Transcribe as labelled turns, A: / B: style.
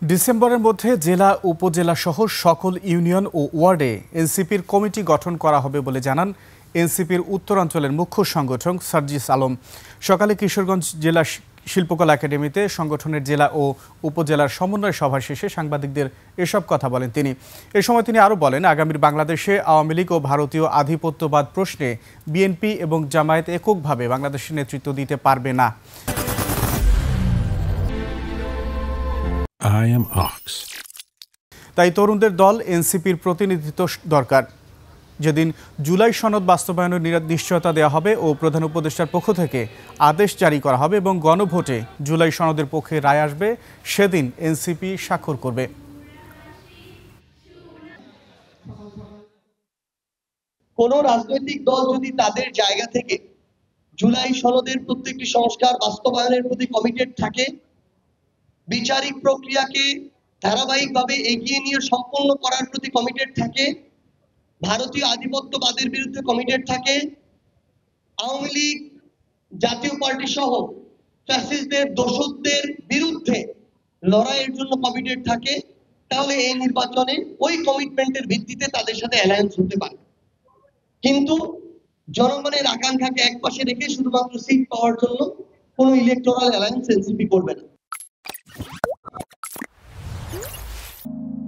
A: ডিসেম্বরের মধ্যে জেলা উপজেলা সহ সকল ইউনিয়ন ও ওয়ার্ডে এনসিপির কমিটি গঠন করা হবে বলে জানান এনসিপির উত্তরাঞ্চলের মুখ্য সংগঠক সার্জিস আলম। সকালে কিশোরগঞ্জ জেলা শিল্পকলা একাডেমিতে সংগঠনের জেলা ও উপজেলার সমন্বয় সভা শেষে সাংবাদিকদের এসব কথা বলেন তিনি। এ সময় তিনি আরও বলেন, আগামীর বাংলাদেশে আওয়ামী লীগ ও ভারতীয় আধিপত্যবাদ প্রশ্নে বিএনপি এবং জামায়াত এককভাবে বাংলাদেশের নেতৃত্ব দিতে পারবে না। তাই তরুণদের দল এনসিপির প্রতিনিধিত্ব দরকার। যেদিন জুলাই সনদ বাস্তবায়নের নিশ্চয়তা দেওয়া হবে ও প্রধান উপদেষ্টার পক্ষ থেকে আদেশ জারি করা হবে এবং গণভোটে জুলাই সনদের পক্ষে রায় আসবে, সেদিন এনসিপি স্বাক্ষর করবে।
B: কোন রাজনৈতিক দল যদি তাদের জায়গা থেকে জুলাই সনদের প্রত্যেকটি সংস্কার বাস্তবায়নের প্রতি কমিটেড থাকে, বিচারিক প্রক্রিয়াকে ধারাবাহিকভাবে এগিয়ে নিয়ে সম্পন্ন করার প্রতি কমিটেড থাকে, ভারতীয় আধিপত্যবাদের বিরুদ্ধে কমিটেড থাকে, আওয়ামী লীগ জাতীয় পার্টি সহ ফ্যাসিস্টদের দোসরদের বিরুদ্ধে লড়াইয়ের জন্য কমিটেড থাকে, তাহলে এই নির্বাচনে ওই কমিটমেন্টের ভিত্তিতে তাদের সাথে অ্যালায়েন্স হতে পারে। কিন্তু জনগণের আকাঙ্ক্ষাকে একপাশে রেখে শুধুমাত্র সিট পাওয়ার জন্য কোনো ইলেকটোরাল অ্যালায়েন্স এনসিপি করবে না।